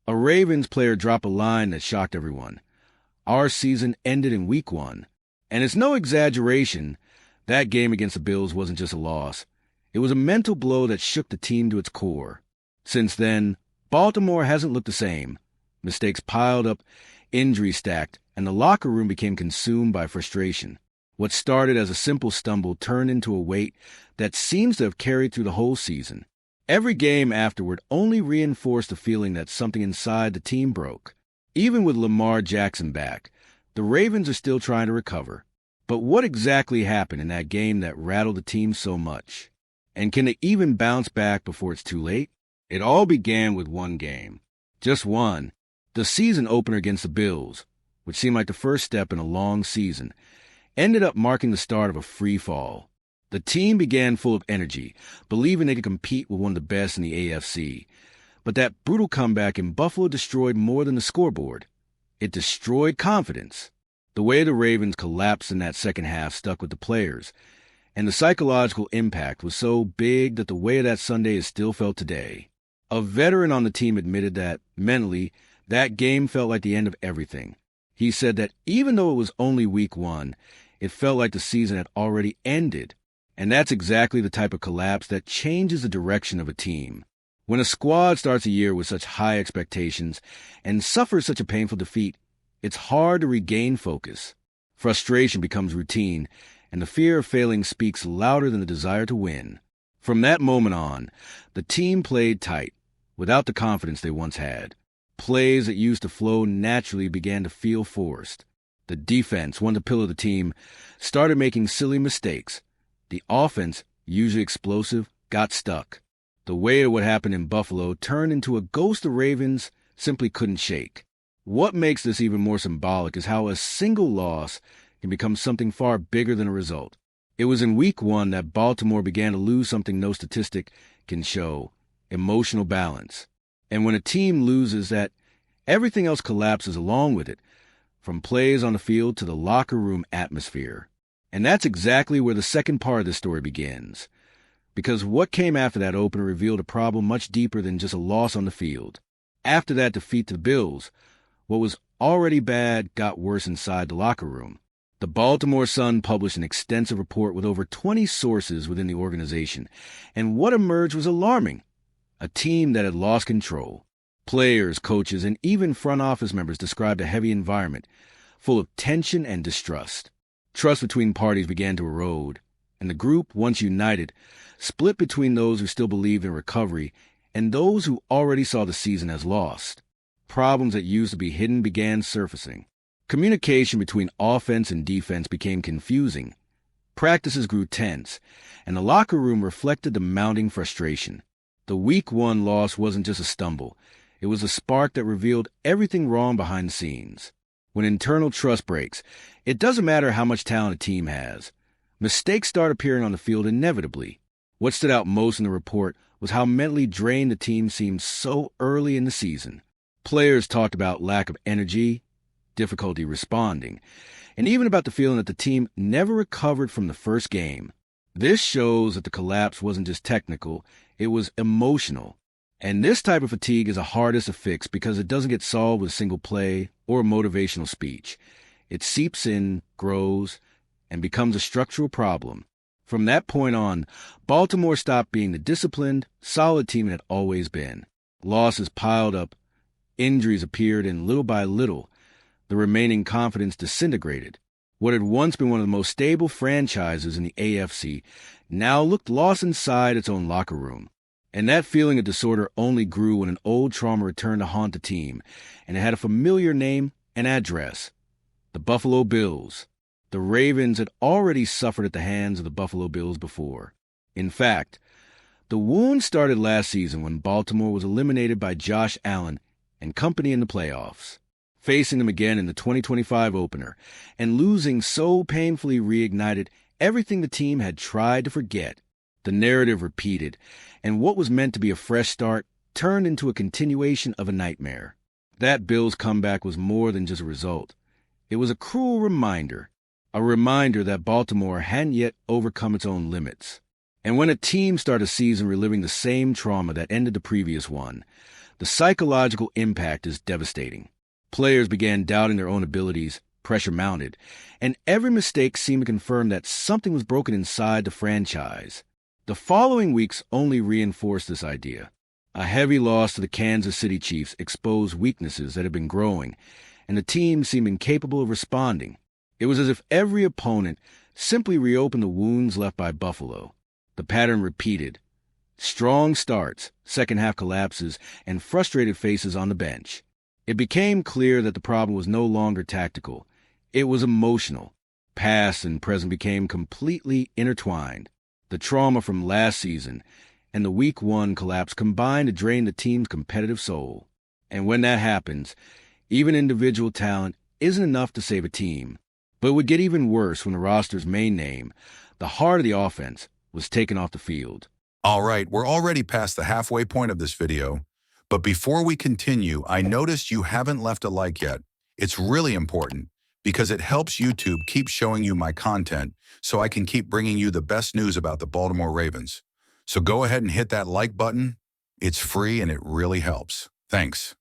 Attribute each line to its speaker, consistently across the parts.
Speaker 1: A Ravens player dropped a line that shocked everyone. Our season ended in week 1. And it's no exaggeration, that game against the Bills wasn't just a loss. It was a mental blow that shook the team to its core. Since then, Baltimore hasn't looked the same. Mistakes piled up, injuries stacked, and the locker room became consumed by frustration. What started as a simple stumble turned into a weight that seems to have carried through the whole season. Every game afterward only reinforced the feeling that something inside the team broke. Even with Lamar Jackson back, the Ravens are still trying to recover. But what exactly happened in that game that rattled the team so much? And can they even bounce back before it's too late? It all began with one game. Just one. The season opener against the Bills, which seemed like the first step in a long season, ended up marking the start of a free fall. The team began full of energy, believing they could compete with one of the best in the AFC. But that brutal comeback in Buffalo destroyed more than the scoreboard. It destroyed confidence. The way the Ravens collapsed in that second half stuck with the players, and the psychological impact was so big that the weight of that Sunday is still felt today. A veteran on the team admitted that, mentally, that game felt like the end of everything. He said that even though it was only week 1, it felt like the season had already ended. And that's exactly the type of collapse that changes the direction of a team. When a squad starts a year with such high expectations and suffers such a painful defeat, it's hard to regain focus. Frustration becomes routine, and the fear of failing speaks louder than the desire to win. From that moment on, the team played tight, without the confidence they once had. Plays that used to flow naturally began to feel forced. The defense, one to pillar the team, started making silly mistakes. The offense, usually explosive, got stuck. The weight of what happened in Buffalo turned into a ghost the Ravens simply couldn't shake. What makes this even more symbolic is how a single loss can become something far bigger than a result. It was in week 1 that Baltimore began to lose something no statistic can show: emotional balance. And when a team loses that, everything else collapses along with it, from plays on the field to the locker room atmosphere. And that's exactly where the second part of this story begins. Because what came after that opener revealed a problem much deeper than just a loss on the field. After that defeat to the Bills, what was already bad got worse inside the locker room. The Baltimore Sun published an extensive report with over 20 sources within the organization, and what emerged was alarming. A team that had lost control. Players, coaches, and even front office members described a heavy environment, full of tension and distrust. Trust between parties began to erode, and the group, once united, split between those who still believed in recovery and those who already saw the season as lost. Problems that used to be hidden began surfacing. Communication between offense and defense became confusing. Practices grew tense, and the locker room reflected the mounting frustration. The week 1 loss wasn't just a stumble. It was a spark that revealed everything wrong behind the scenes. When internal trust breaks, it doesn't matter how much talent a team has. Mistakes start appearing on the field inevitably. What stood out most in the report was how mentally drained the team seemed so early in the season. Players talked about lack of energy, difficulty responding, and even about the feeling that the team never recovered from the first game. This shows that the collapse wasn't just technical, it was emotional. And this type of fatigue is the hardest to fix because it doesn't get solved with a single play or a motivational speech. It seeps in, grows, and becomes a structural problem. From that point on, Baltimore stopped being the disciplined, solid team it had always been. Losses piled up, injuries appeared, and little by little, the remaining confidence disintegrated. What had once been one of the most stable franchises in the AFC now looked lost inside its own locker room. And that feeling of disorder only grew when an old trauma returned to haunt the team, and it had a familiar name and address: the Buffalo Bills. The Ravens had already suffered at the hands of the Buffalo Bills before. In fact, the wound started last season when Baltimore was eliminated by Josh Allen and company in the playoffs. Facing them again in the 2025 opener, and losing so painfully reignited everything the team had tried to forget. The narrative repeated, and what was meant to be a fresh start turned into a continuation of a nightmare. That Bills comeback was more than just a result. It was a cruel reminder. A reminder that Baltimore hadn't yet overcome its own limits. And when a team starts a season reliving the same trauma that ended the previous one, The psychological impact is devastating. Players began doubting their own abilities, pressure mounted, and every mistake seemed to confirm that something was broken inside the franchise. The following weeks only reinforced this idea. A heavy loss to the Kansas City Chiefs exposed weaknesses that had been growing, and the team seemed incapable of responding. It was as if every opponent simply reopened the wounds left by Buffalo. The pattern repeated. Strong starts, second-half collapses, and frustrated faces on the bench. It became clear that the problem was no longer tactical. It was emotional. Past and present became completely intertwined. The trauma from last season and the Week 1 collapse combined to drain the team's competitive soul. And when that happens, even individual talent isn't enough to save a team. But it would get even worse when the roster's main name, the heart of the offense, was taken off the field.
Speaker 2: All right, we're already past the halfway point of this video, but before we continue, I noticed you haven't left a like yet. It's really important because it helps YouTube keep showing you my content so I can keep bringing you the best news about the Baltimore Ravens. So go ahead and hit that like button. It's free and it really helps. Thanks.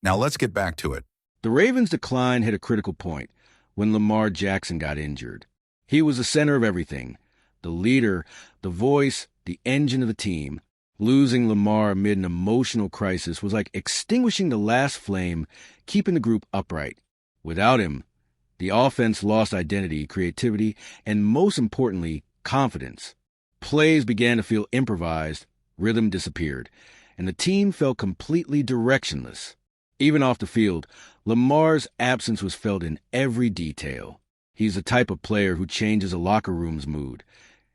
Speaker 2: Now let's get back to it.
Speaker 1: The Ravens' decline hit a critical point when Lamar Jackson got injured. He was the center of everything, the leader, the voice, the engine of the team. Losing Lamar amid an emotional crisis was like extinguishing the last flame, keeping the group upright. Without him, the offense lost identity, creativity, and most importantly, confidence. Plays began to feel improvised, rhythm disappeared, and the team felt completely directionless. Even off the field, Lamar's absence was felt in every detail. He's the type of player who changes a locker room's mood.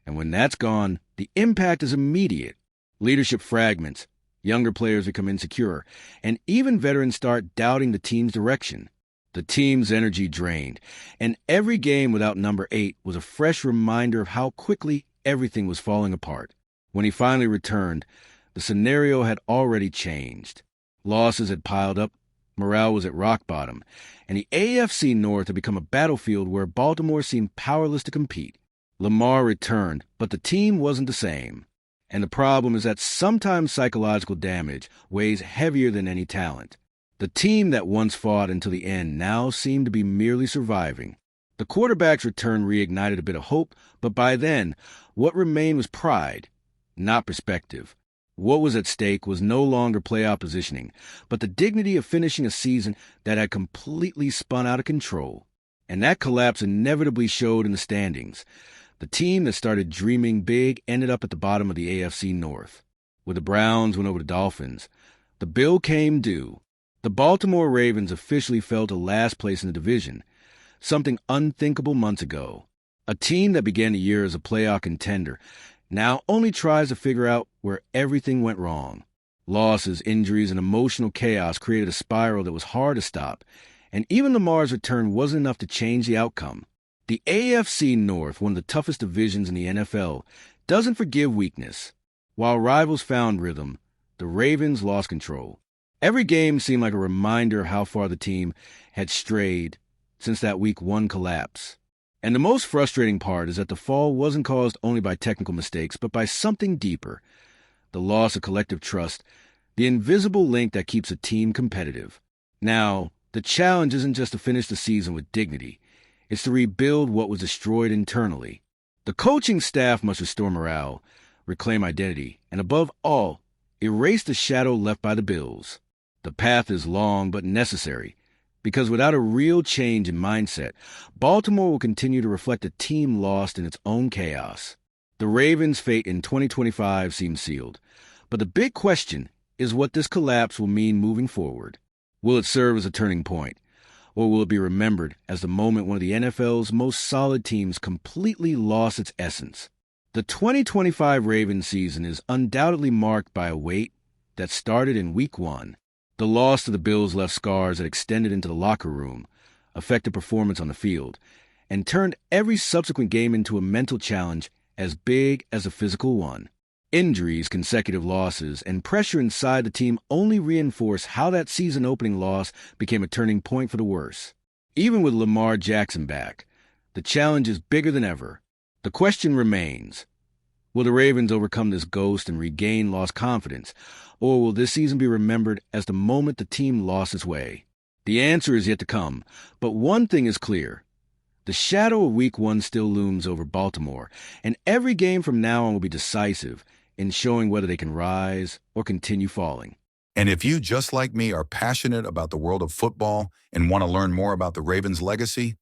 Speaker 1: And when that's gone, the impact is immediate. Leadership fragments, younger players become insecure, and even veterans start doubting the team's direction. The team's energy drained, and every game without number 8 was a fresh reminder of how quickly everything was falling apart. When he finally returned, the scenario had already changed. Losses had piled up, morale was at rock bottom, and the AFC North had become a battlefield where Baltimore seemed powerless to compete. Lamar returned, but the team wasn't the same. And the problem is that sometimes psychological damage weighs heavier than any talent. The team that once fought until the end now seemed to be merely surviving. The quarterback's return reignited a bit of hope, but by then, what remained was pride, not perspective. What was at stake was no longer playoff positioning, but the dignity of finishing a season that had completely spun out of control. And that collapse inevitably showed in the standings. The team that started dreaming big ended up at the bottom of the AFC North. Where the Browns went over the Dolphins, the bill came due. The Baltimore Ravens officially fell to last place in the division, something unthinkable months ago. A team that began the year as a playoff contender now only tries to figure out where everything went wrong. Losses, injuries, and emotional chaos created a spiral that was hard to stop, and even Lamar's return wasn't enough to change the outcome. The AFC North, one of the toughest divisions in the NFL, doesn't forgive weakness. While rivals found rhythm, the Ravens lost control. Every game seemed like a reminder of how far the team had strayed since that Week 1 collapse. And the most frustrating part is that the fall wasn't caused only by technical mistakes, but by something deeper. The loss of collective trust, the invisible link that keeps a team competitive. Now, the challenge isn't just to finish the season with dignity. It's to rebuild what was destroyed internally. The coaching staff must restore morale, reclaim identity, and above all, erase the shadow left by the Bills. The path is long but necessary, because without a real change in mindset, Baltimore will continue to reflect a team lost in its own chaos. The Ravens' fate in 2025 seems sealed, but the big question is what this collapse will mean moving forward. Will it serve as a turning point? Or will it be remembered as the moment one of the NFL's most solid teams completely lost its essence? The 2025 Ravens season is undoubtedly marked by a weight that started in Week 1. The loss to the Bills left scars that extended into the locker room, affected performance on the field, and turned every subsequent game into a mental challenge as big as a physical one. Injuries, consecutive losses, and pressure inside the team only reinforce how that season-opening loss became a turning point for the worse. Even with Lamar Jackson back, the challenge is bigger than ever. The question remains, Will the Ravens overcome this ghost and regain lost confidence? Or will this season be remembered as the moment the team lost its way? The answer is yet to come, but one thing is clear. The shadow of Week 1 still looms over Baltimore, and every game from now on will be decisive in showing whether they can rise or continue falling.
Speaker 2: And if you, just like me, are passionate about the world of football and want to learn more about the Ravens' legacy,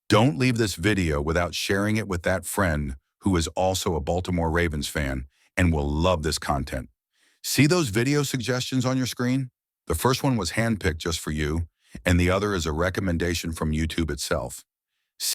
Speaker 2: don't leave this video without sharing it with that friend who is also a Baltimore Ravens fan and will love this content. See those video suggestions on your screen? The first one was handpicked just for you, and the other is a recommendation from YouTube itself.